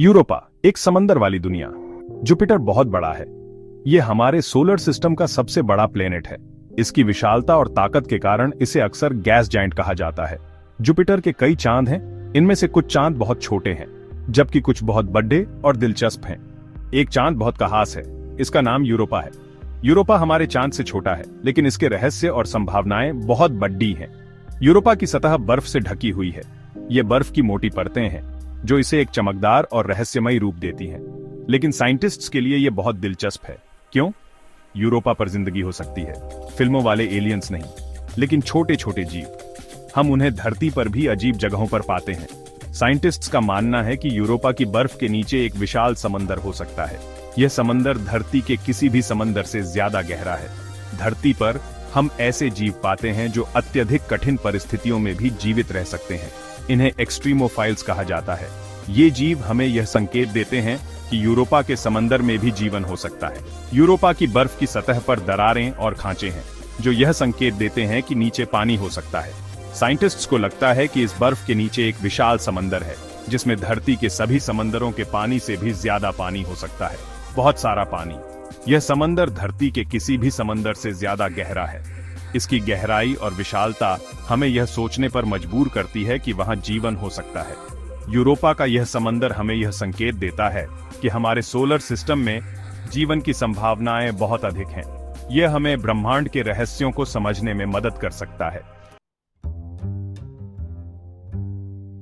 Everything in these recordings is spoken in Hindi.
यूरोपा एक समंदर वाली दुनिया। जुपिटर बहुत बड़ा है। यह हमारे सोलर सिस्टम का सबसे बड़ा प्लेनेट है। इसकी विशालता और ताकत के कारण इसे अक्सर गैस जायंट कहा जाता है। जुपिटर के कई चांद हैं। इनमें से कुछ चांद बहुत छोटे हैं, जबकि कुछ बहुत बड़े और दिलचस्प हैं। एक चांद बहुत खास है। इसका नाम यूरोपा है। यूरोपा हमारे चांद से छोटा है, लेकिन इसके रहस्य और संभावनाएं बहुत बड़ी हैं। यूरोपा की सतह बर्फ से ढकी हुई है। ये बर्फ की मोटी परतें हैं, जो इसे एक चमकदार और रहस्यमयी रूप देती हैं। लेकिन साइंटिस्ट्स के लिए यह बहुत दिलचस्प है। क्यों? यूरोपा पर जिंदगी हो सकती है, फिल्मों वाले एलियंस नहीं, लेकिन छोटे छोटे जीव। हम उन्हें धरती पर भी अजीब जगहों पर पाते हैं। साइंटिस्ट्स का मानना है कि यूरोपा की बर्फ के नीचे एक विशाल समंदर हो सकता है। यह समंदर धरती के किसी भी समंदर से ज्यादा गहरा है। धरती पर हम ऐसे जीव पाते हैं जो अत्यधिक कठिन परिस्थितियों में भी जीवित रह सकते हैं। इन्हें एक्सट्रीमोफाइल्स कहा जाता है। ये जीव हमें यह संकेत देते हैं कि यूरोपा के समंदर में भी जीवन हो सकता है। यूरोपा की बर्फ की सतह पर दरारें और खांचे हैं, जो यह संकेत देते हैं कि नीचे पानी हो सकता है। साइंटिस्ट्स को लगता है कि इस बर्फ के नीचे एक विशाल समंदर है, जिसमें धरती के सभी समंदरों के पानी से भी ज्यादा पानी हो सकता है। बहुत सारा पानी। यह समंदर धरती के किसी भी समंदर से ज्यादा गहरा है। इसकी गहराई और विशालता हमें यह सोचने पर मजबूर करती है कि वहां जीवन हो सकता है। यूरोपा का यह समंदर हमें यह संकेत देता है कि हमारे सोलर सिस्टम में जीवन की संभावनाएं बहुत अधिक हैं। यह हमें ब्रह्मांड के रहस्यों को समझने में मदद कर सकता है।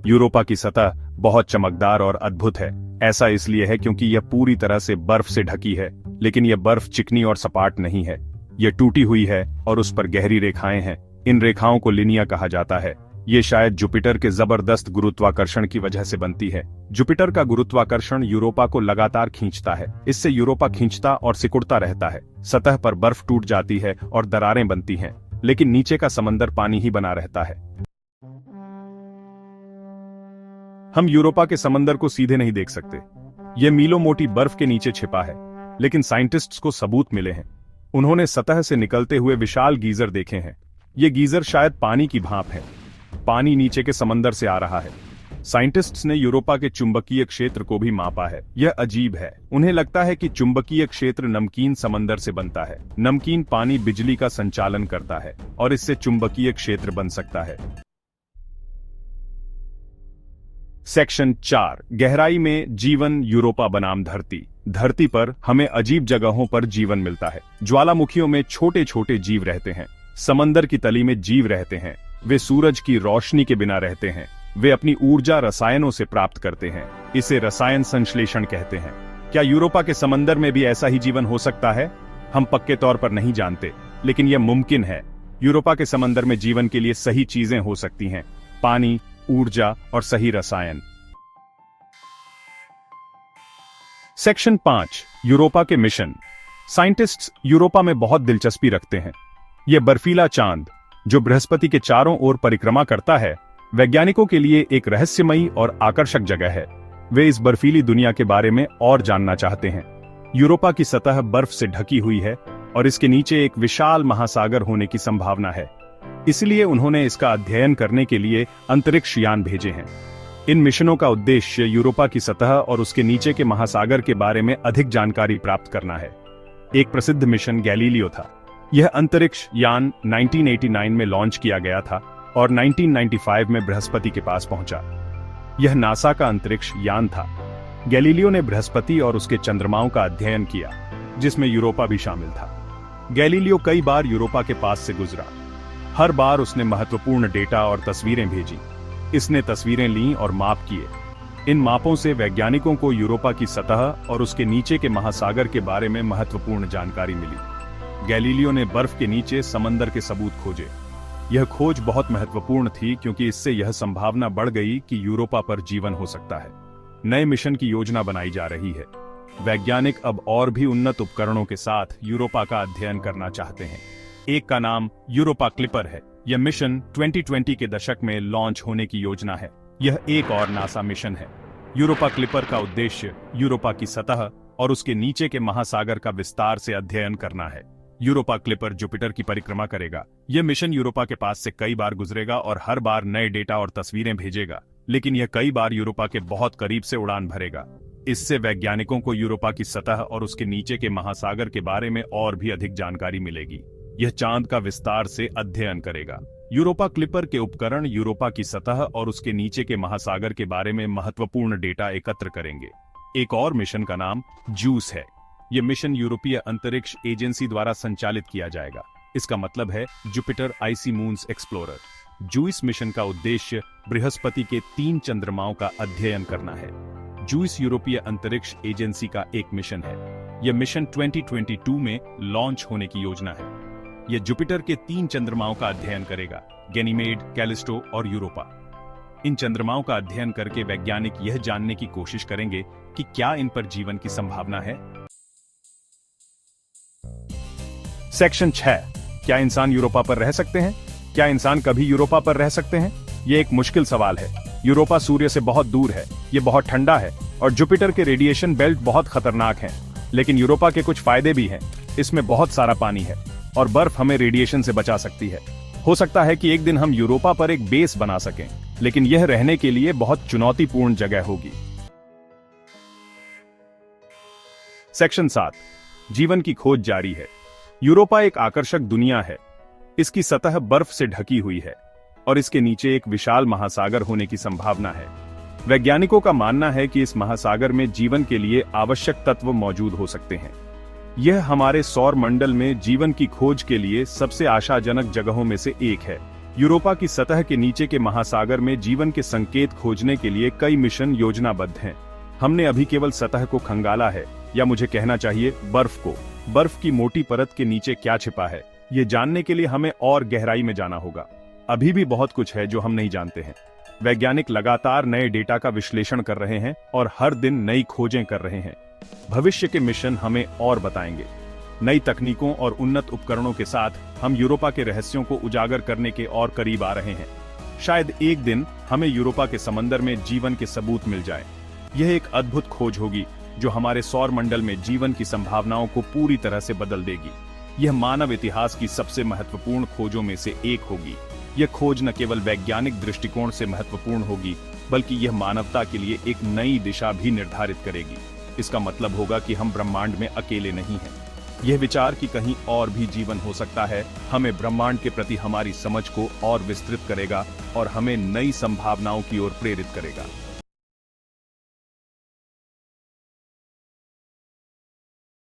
यूरोपा की सतह बहुत चमकदार और अद्भुत है। ऐसा इसलिए है क्योंकि यह पूरी तरह से बर्फ से ढकी है, लेकिन यह बर्फ चिकनी और सपाट नहीं है। यह टूटी हुई है और उस पर गहरी रेखाएं हैं। इन रेखाओं को लिनिया कहा जाता है। ये शायद जुपिटर के जबरदस्त गुरुत्वाकर्षण की वजह से बनती है। जुपिटर का गुरुत्वाकर्षण यूरोपा को लगातार खींचता है। इससे यूरोपा खींचता और सिकुड़ता रहता है। सतह पर बर्फ टूट जाती है और दरारें बनती हैं, लेकिन नीचे का समंदर पानी ही बना रहता है। हम यूरोपा के समंदर को सीधे नहीं देख सकते। यह मीलों मोटी बर्फ के नीचे छिपा है, लेकिन साइंटिस्ट्स को सबूत मिले हैं। उन्होंने सतह से निकलते हुए विशाल गीजर देखे हैं। ये गीजर शायद पानी की भाप है। पानी नीचे के समंदर से आ रहा है। साइंटिस्ट्स ने यूरोपा के चुंबकीय क्षेत्र को भी मापा है। यह अजीब है। उन्हें लगता है कि चुंबकीय क्षेत्र नमकीन समंदर से बनता है। नमकीन पानी बिजली का संचालन करता है और इससे चुंबकीय क्षेत्र बन सकता है। सेक्शन 4, गहराई में जीवन। यूरोपा बनाम धरती। धरती पर हमें अजीब जगहों पर जीवन मिलता है। ज्वालामुखियों में छोटे छोटे जीव रहते हैं। समंदर की तली में जीव रहते हैं। वे सूरज की रोशनी के बिना रहते हैं। वे अपनी ऊर्जा रसायनों से प्राप्त करते हैं। इसे रसायन संश्लेषण कहते हैं। क्या यूरोपा के समंदर में भी ऐसा ही जीवन हो सकता है? हम पक्के तौर पर नहीं जानते, लेकिन यह मुमकिन है। यूरोपा के समंदर में जीवन के लिए सही चीजें हो सकती हैं: पानी, ऊर्जा और सही रसायन। सेक्शन 5, यूरोपा के मिशन। साइंटिस्ट्स यूरोपा में बहुत दिलचस्पी रखते हैं। यह बर्फीला चांद, जो बृहस्पति के चारों ओर परिक्रमा करता है, वैज्ञानिकों के लिए एक रहस्यमयी और आकर्षक जगह है। वे इस बर्फीली दुनिया के बारे में और जानना चाहते हैं। यूरोपा की सतह बर्फ से ढकी हुई है और इसके नीचे एक विशाल महासागर होने की संभावना है। इसलिए उन्होंने इसका अध्ययन करने के लिए अंतरिक्ष यान भेजे हैं। इन मिशनों का उद्देश्य यूरोपा की सतह और उसके नीचे के महासागर के बारे में अधिक जानकारी प्राप्त करना है। एक प्रसिद्ध मिशन गैलीलियो था। यह अंतरिक्ष यान 1989 में लॉन्च किया गया था और 1995 में बृहस्पति के पास पहुंचा। यह नासा का अंतरिक्ष यान था। गैलीलियो ने बृहस्पति और उसके चंद्रमाओं का अध्ययन किया, जिसमें यूरोपा भी शामिल था। गैलीलियो कई बार यूरोपा के पास से गुजरा। हर बार उसने महत्वपूर्ण डेटा और तस्वीरें भेजी। इसने तस्वीरें लीं और माप किए। इन मापों से वैज्ञानिकों को यूरोपा की सतह और उसके नीचे के महासागर के बारे में महत्वपूर्ण जानकारी मिली। गैलीलियो ने बर्फ के नीचे समंदर के सबूत खोजे। यह खोज बहुत महत्वपूर्ण थी, क्योंकि इससे यह संभावना बढ़ गई कि यूरोपा पर जीवन हो सकता है। नए मिशन की योजना बनाई जा रही है। वैज्ञानिक अब और भी उन्नत उपकरणों के साथ यूरोपा का अध्ययन करना चाहते हैं। एक का नाम यूरोपा क्लिपर है। यह मिशन 2020 के दशक में लॉन्च होने की योजना है। यह एक और नासा मिशन है। यूरोपा क्लिपर का उद्देश्य यूरोपा की सतह और उसके नीचे के महासागर का विस्तार से अध्ययन करना है। यूरोपा क्लिपर जुपिटर की परिक्रमा करेगा। यह मिशन यूरोपा के पास से कई बार गुजरेगा और हर बार नए डेटा और तस्वीरें भेजेगा। लेकिन यह कई बार यूरोपा के बहुत करीब से उड़ान भरेगा। इससे वैज्ञानिकों को यूरोपा की सतह और उसके नीचे के महासागर के बारे में और भी अधिक जानकारी मिलेगी। यह चांद का विस्तार से अध्ययन करेगा। यूरोपा क्लिपर के उपकरण यूरोपा की सतह और उसके नीचे के महासागर के बारे में महत्वपूर्ण डेटा एकत्र करेंगे। एक और मिशन का नाम जूस है। यह मिशन यूरोपीय अंतरिक्ष एजेंसी द्वारा संचालित किया जाएगा। इसका मतलब है जुपिटर आइसी मून्स एक्सप्लोरर। जूइस मिशन का उद्देश्य बृहस्पति के 3 चंद्रमाओं का अध्ययन करना है। जूइस यूरोपीय अंतरिक्ष एजेंसी का एक मिशन है। यह मिशन 2022 में लॉन्च होने की योजना है। यह जुपिटर के 3 चंद्रमाओं का अध्ययन करेगा, गैनीमेड, कैलिस्टो और यूरोपा। इन चंद्रमाओं का अध्ययन करके वैज्ञानिक यह जानने की कोशिश करेंगे कि क्या इन पर जीवन की संभावना है। सेक्शन 6, क्या इंसान यूरोपा पर रह सकते हैं? क्या इंसान कभी यूरोपा पर रह सकते हैं? यह एक मुश्किल सवाल है। यूरोपा सूर्य से बहुत दूर है, यह बहुत ठंडा है और जुपिटर के रेडिएशन बेल्ट बहुत खतरनाक हैं। लेकिन यूरोपा के कुछ फायदे भी हैं। इसमें बहुत सारा पानी है और बर्फ हमें रेडिएशन से बचा सकती है। हो सकता है कि एक दिन हम यूरोपा पर एक बेस बना सकें, लेकिन यह रहने के लिए बहुत चुनौतीपूर्ण जगह होगी। सेक्शन 7, जीवन की खोज जारी है। यूरोपा एक आकर्षक दुनिया है। इसकी सतह बर्फ से ढकी हुई है और इसके नीचे एक विशाल महासागर होने की संभावना है। वैज्ञानिकों का मानना है कि इस महासागर में जीवन के लिए आवश्यक तत्व मौजूद हो सकते हैं। यह हमारे सौर मंडल में जीवन की खोज के लिए सबसे आशाजनक जगहों में से एक है। यूरोपा की सतह के नीचे के महासागर में जीवन के संकेत खोजने के लिए कई मिशन योजनाबद्ध हैं। हमने अभी केवल सतह को खंगाला है, या मुझे कहना चाहिए बर्फ को। बर्फ की मोटी परत के नीचे क्या छिपा है, ये जानने के लिए हमें और गहराई में जाना होगा। अभी भी बहुत कुछ है जो हम नहीं जानते हैं। वैज्ञानिक लगातार नए डेटा का विश्लेषण कर रहे हैं और हर दिन नई खोजें कर रहे हैं। भविष्य के मिशन हमें और बताएंगे। नई तकनीकों और उन्नत उपकरणों के साथ हम यूरोपा के रहस्यों को उजागर करने के और करीब आ रहे हैं। शायद एक दिन हमें यूरोपा के समंदर में जीवन के सबूत मिल जाए। यह एक अद्भुत खोज होगी जो हमारे सौर मंडल में जीवन की संभावनाओं को पूरी तरह से बदल देगी। यह मानव इतिहास की सबसे महत्वपूर्ण खोजों में से एक होगी। यह खोज न केवल वैज्ञानिक दृष्टिकोण से महत्वपूर्ण होगी, बल्कि यह मानवता के लिए एक नई दिशा भी निर्धारित करेगी। इसका मतलब होगा कि हम ब्रह्मांड में अकेले नहीं हैं। यह विचार कि कहीं और भी जीवन हो सकता है, हमें ब्रह्मांड के प्रति हमारी समझ को और विस्तृत करेगा और हमें नई संभावनाओं की ओर प्रेरित करेगा।